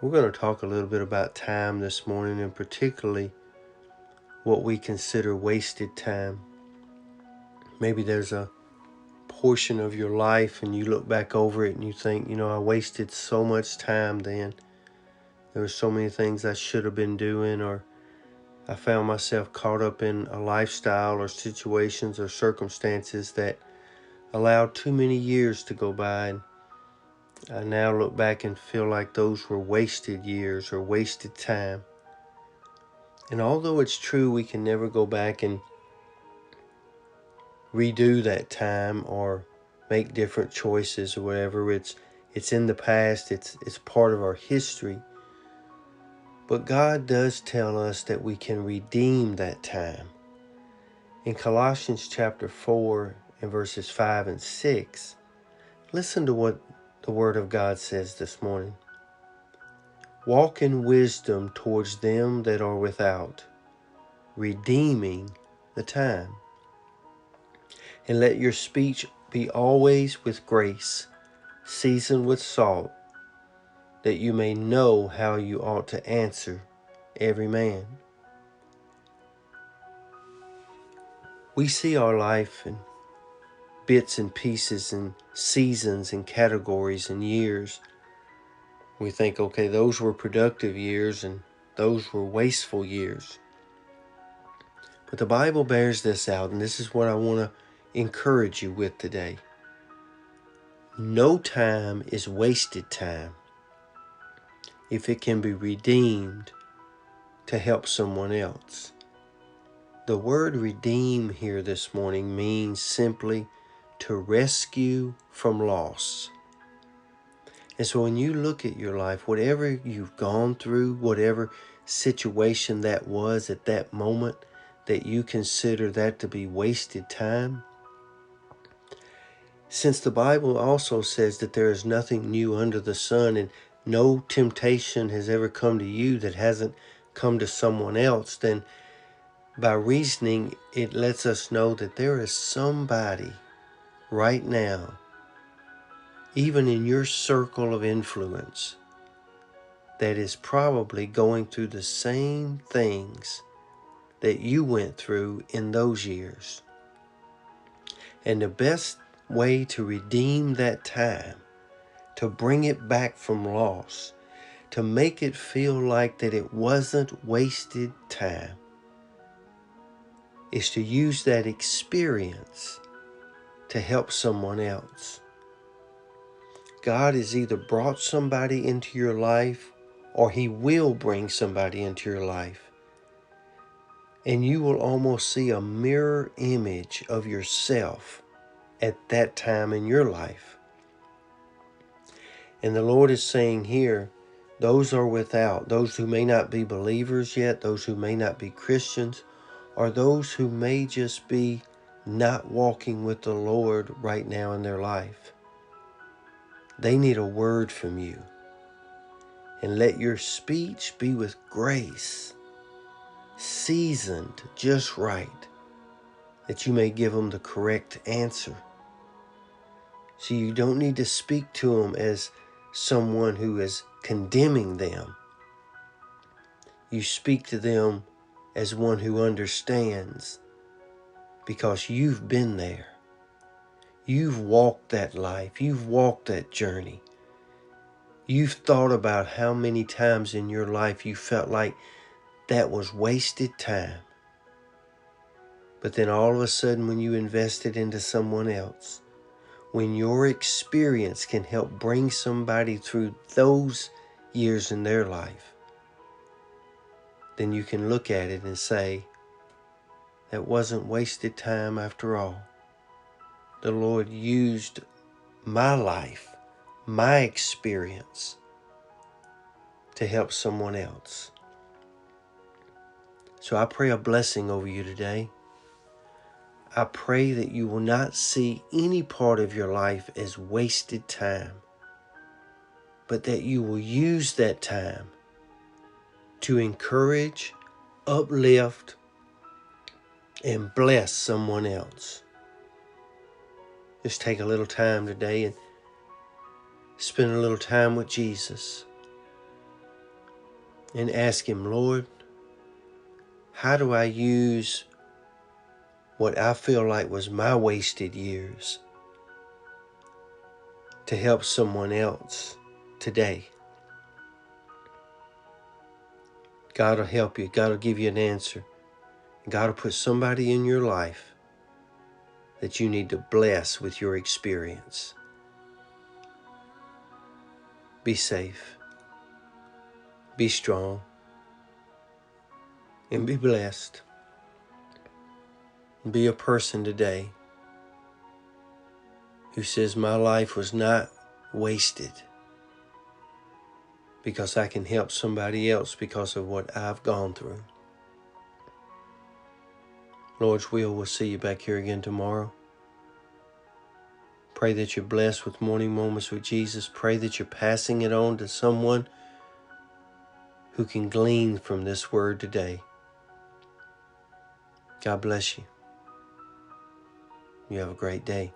We're going to talk a little bit about time this morning, and particularly what we consider wasted time. Maybe there's a portion of your life and you look back over it and you think, I wasted so much time then. There were so many things I should have been doing, or I found myself caught up in a lifestyle or situations or circumstances that allowed too many years to go by. And I now look back and feel like those were wasted years or wasted time. And although it's true we can never go back and redo that time or make different choices or whatever, it's in the past, it's part of our history. But God does tell us that we can redeem that time. In Colossians chapter 4 and verses 5 and 6, listen to what the Word of God says this morning. Walk in wisdom towards them that are without, redeeming the time. And let your speech be always with grace, seasoned with salt, that you may know how you ought to answer every man. We see our life in bits and pieces and seasons and categories and years. We think, okay, those were productive years and those were wasteful years. But the Bible bears this out, and this is what I want to encourage you with today. No time is wasted time if it can be redeemed to help someone else. The word redeem here this morning means simply to rescue from loss. And so when you look at your life, whatever you've gone through, whatever situation that was at that moment that you consider that to be wasted time, since the Bible also says that there is nothing new under the sun and no temptation has ever come to you that hasn't come to someone else, then by reasoning, it lets us know that there is somebody right now, even in your circle of influence, that is probably going through the same things that you went through in those years. And the best way to redeem that time, to bring it back from loss, to make it feel like that it wasn't wasted time, is to use that experience to help someone else. God has either brought somebody into your life or He will bring somebody into your life. And you will almost see a mirror image of yourself at that time in your life. And the Lord is saying here, those are without, those who may not be believers yet, those who may not be Christians, or those who may just be not walking with the Lord right now in their life. They need a word from you. And let your speech be with grace, seasoned just right, that you may give them the correct answer. So you don't need to speak to them as someone who is condemning them. You speak to them as one who understands, because you've been there. You've walked that life. You've walked that journey. You've thought about how many times in your life you felt like that was wasted time. But then all of a sudden, when you invested into someone else, when your experience can help bring somebody through those years in their life, then you can look at it and say, that wasn't wasted time after all. The Lord used my life, my experience, to help someone else. So I pray a blessing over you today. I pray that you will not see any part of your life as wasted time, but that you will use that time to encourage, uplift, and bless someone else. Just take a little time today and spend a little time with Jesus. and ask Him, Lord, how do I use what I feel like was my wasted years to help someone else today? God will help you. God will give you an answer. God will put somebody in your life that you need to bless with your experience. Be safe. Be strong. And be blessed. Be a person today who says, my life was not wasted because I can help somebody else because of what I've gone through. Lord's will, we'll see you back here again tomorrow. Pray that you're blessed with Morning Moments with Jesus. Pray that you're passing it on to someone who can glean from this word today. God bless you. You have a great day.